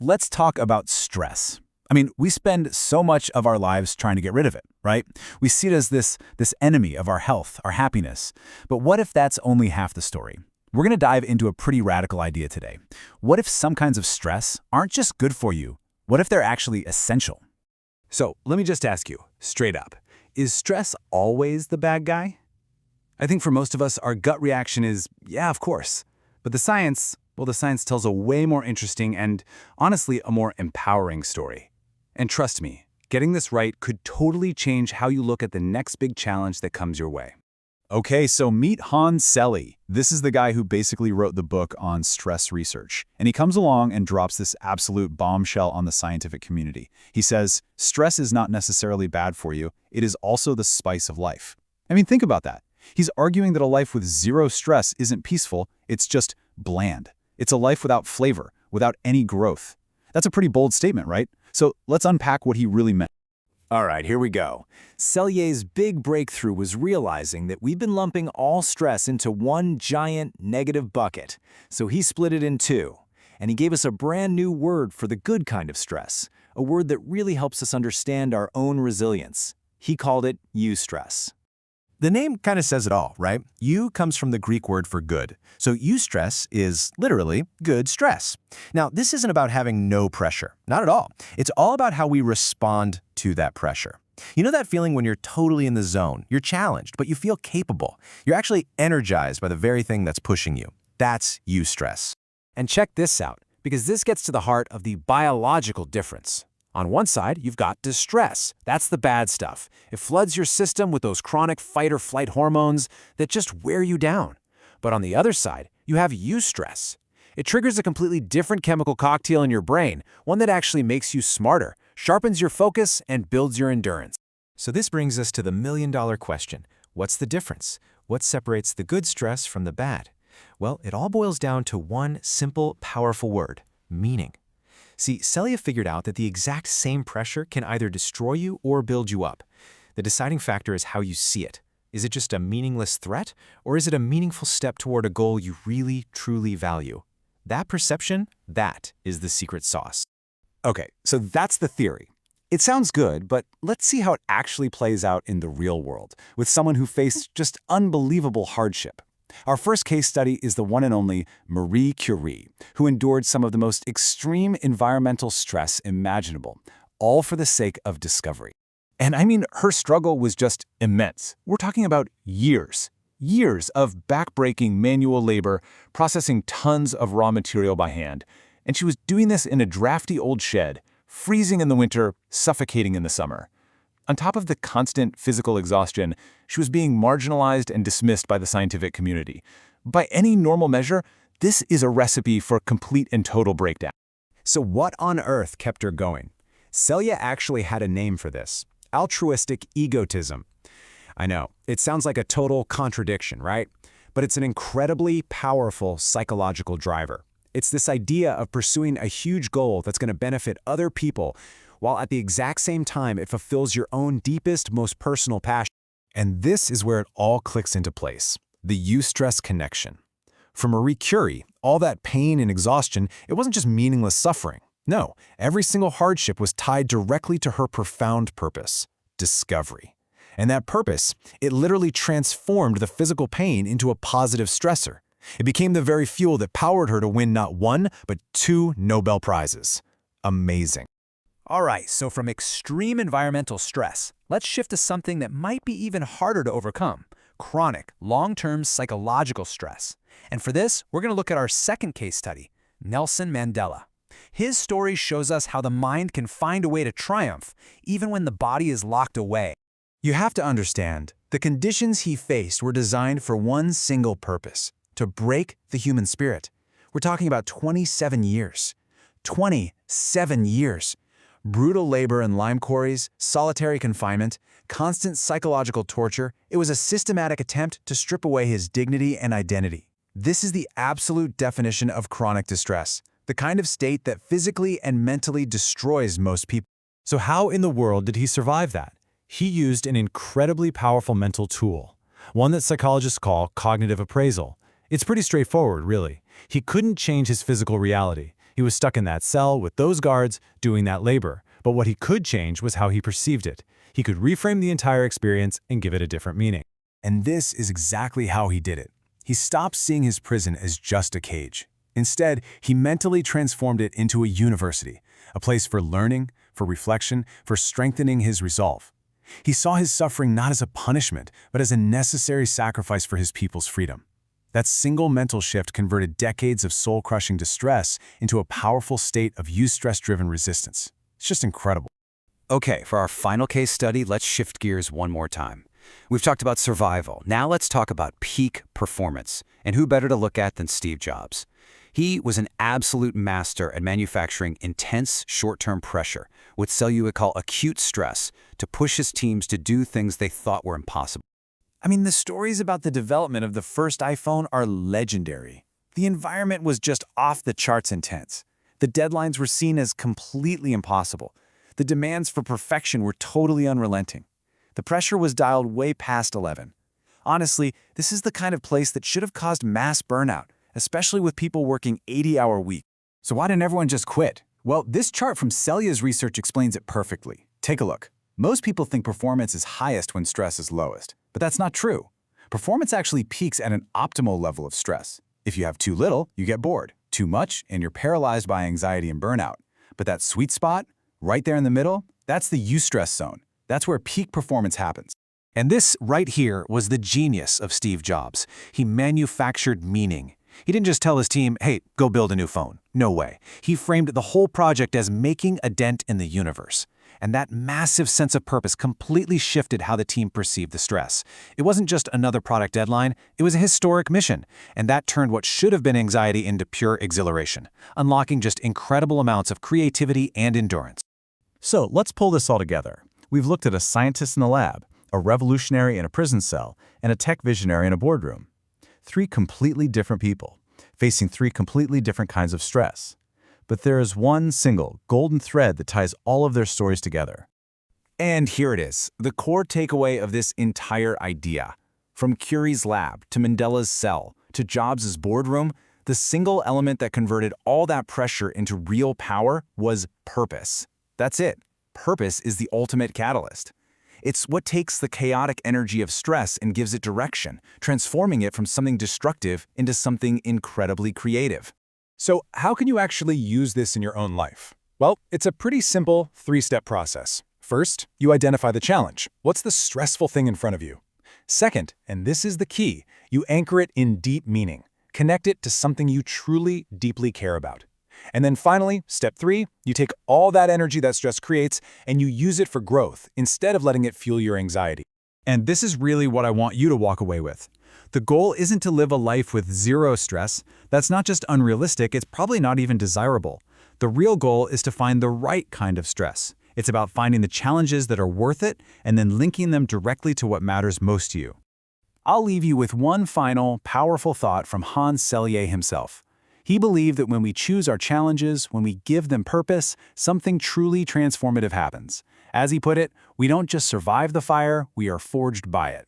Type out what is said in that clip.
let's talk about stress. I mean, we spend so much of our lives trying to get rid of it, right? We see it as this enemy of our health, our happiness. But what if that's only half the story? We're going to dive into a pretty radical idea today. What if some kinds of stress aren't just good for you? What if they're actually essential? So let me just ask you, straight up, is stress always the bad guy? I think for most of us, our gut reaction is, yeah, of course. But the science, well, the science tells a way more interesting and, honestly, a more empowering story. And trust me, getting this right could totally change how you look at the next big challenge that comes your way. Okay, so meet Hans Selye. This is the guy who basically wrote the book on stress research. And he comes along and drops this absolute bombshell on the scientific community. He says, stress is not necessarily bad for you. It is also the spice of life. I mean, think about that. He's arguing that a life with zero stress isn't peaceful. It's just bland. It's a life without flavor, without any growth. That's a pretty bold statement, right? So let's unpack what he really meant. All right, here we go. Selye's big breakthrough was realizing that we've been lumping all stress into one giant negative bucket. So he split it in two. And he gave us a brand new word for the good kind of stress, a word that really helps us understand our own resilience. He called it Eustress. The name kind of says it all, right? Eu comes from the Greek word for good. So eustress is literally good stress. Now, this isn't about having no pressure. Not at all. It's all about how we respond to that pressure. You know that feeling when you're totally in the zone? You're challenged, but you feel capable. You're actually energized by the very thing that's pushing you. That's eustress. And check this out, because this gets to the heart of the biological difference. On one side, you've got distress. That's the bad stuff. It floods your system with those chronic fight-or-flight hormones that just wear you down. But on the other side, you have eustress. It triggers a completely different chemical cocktail in your brain, one that actually makes you smarter, sharpens your focus, and builds your endurance. So this brings us to the million-dollar question. What's the difference? What separates the good stress from the bad? Well, it all boils down to one simple, powerful word: meaning. See, Selye figured out that the exact same pressure can either destroy you or build you up. The deciding factor is how you see it. Is it just a meaningless threat, or is it a meaningful step toward a goal you really, truly value? That perception, that is the secret sauce. Okay, so that's the theory. It sounds good, but let's see how it actually plays out in the real world, with someone who faced just unbelievable hardship. Our first case study is the one and only Marie Curie, who endured some of the most extreme environmental stress imaginable, all for the sake of discovery. And I mean, her struggle was just immense. We're talking about years of backbreaking manual labor, processing tons of raw material by hand. And she was doing this in a drafty old shed, freezing in the winter, suffocating in the summer. On top of the constant physical exhaustion, she was being marginalized and dismissed by the scientific community. By any normal measure, this is a recipe for complete and total breakdown. So what on earth kept her going? Selye actually had a name for this: altruistic egotism. I know, it sounds like a total contradiction, right? But it's an incredibly powerful psychological driver. It's this idea of pursuing a huge goal that's going to benefit other people, while at the exact same time it fulfills your own deepest, most personal passion. And this is where it all clicks into place: the eustress connection. For Marie Curie, all that pain and exhaustion, it wasn't just meaningless suffering. No, every single hardship was tied directly to her profound purpose: discovery. And that purpose, it literally transformed the physical pain into a positive stressor. It became the very fuel that powered her to win not one, but 2 Nobel Prizes. Amazing. All right, so from extreme environmental stress, let's shift to something that might be even harder to overcome: chronic, long-term psychological stress. And for this, we're going to look at our second case study, Nelson Mandela. His story shows us how the mind can find a way to triumph, even when the body is locked away. You have to understand, the conditions he faced were designed for one single purpose: to break the human spirit. We're talking about 27 years. 27 years. Brutal labor in lime quarries, solitary confinement, constant psychological torture. It was a systematic attempt to strip away his dignity and identity. This is the absolute definition of chronic distress, the kind of state that physically and mentally destroys most people. So how in the world did he survive that? He used an incredibly powerful mental tool, one that psychologists call cognitive appraisal. It's pretty straightforward, really. He couldn't change his physical reality. He was stuck in that cell with those guards doing that labor, but what he could change was how he perceived it. He could reframe the entire experience and give it a different meaning. And this is exactly how he did it. He stopped seeing his prison as just a cage. Instead, he mentally transformed it into a university, a place for learning, for reflection, for strengthening his resolve. He saw his suffering not as a punishment, but as a necessary sacrifice for his people's freedom. That single mental shift converted decades of soul-crushing distress into a powerful state of eustress-driven resistance. It's just incredible. Okay, for our final case study, let's shift gears one more time. We've talked about survival. Now let's talk about peak performance. And who better to look at than Steve Jobs? He was an absolute master at manufacturing intense short-term pressure, what Selye would call acute stress, to push his teams to do things they thought were impossible. I mean, the stories about the development of the first iPhone are legendary. The environment was just off the charts intense. The deadlines were seen as completely impossible. The demands for perfection were totally unrelenting. The pressure was dialed way past 11. Honestly, this is the kind of place that should have caused mass burnout, especially with people working 80-hour weeks. So why didn't everyone just quit? Well, this chart from Selye's research explains it perfectly. Take a look. Most people think performance is highest when stress is lowest, but that's not true. Performance actually peaks at an optimal level of stress. If you have too little, you get bored. Too much, and you're paralyzed by anxiety and burnout. But that sweet spot, right there in the middle, that's the eustress zone. That's where peak performance happens. And this right here was the genius of Steve Jobs. He manufactured meaning. He didn't just tell his team, hey, go build a new phone. No way. He framed the whole project as making a dent in the universe. And that massive sense of purpose completely shifted how the team perceived the stress. It wasn't just another product deadline, it was a historic mission. And that turned what should have been anxiety into pure exhilaration, unlocking just incredible amounts of creativity and endurance. So let's pull this all together. We've looked at a scientist in the lab, a revolutionary in a prison cell, and a tech visionary in a boardroom. 3 completely different people, facing 3 completely different kinds of stress. But there is one single golden thread that ties all of their stories together. And here it is, the core takeaway of this entire idea. From Curie's lab to Mandela's cell to Jobs' boardroom, the single element that converted all that pressure into real power was purpose. That's it. Purpose is the ultimate catalyst. It's what takes the chaotic energy of stress and gives it direction, transforming it from something destructive into something incredibly creative. So how can you actually use this in your own life? Well, it's a pretty simple 3-step process. First, you identify the challenge. What's the stressful thing in front of you? Second, and this is the key, you anchor it in deep meaning. Connect it to something you truly, deeply care about. And then finally, step 3, you take all that energy that stress creates and you use it for growth instead of letting it fuel your anxiety. And this is really what I want you to walk away with. The goal isn't to live a life with 0 stress. That's not just unrealistic, it's probably not even desirable. The real goal is to find the right kind of stress. It's about finding the challenges that are worth it and then linking them directly to what matters most to you. I'll leave you with one final, powerful thought from Hans Selye himself. He believed that when we choose our challenges, when we give them purpose, something truly transformative happens. As he put it, we don't just survive the fire, we are forged by it.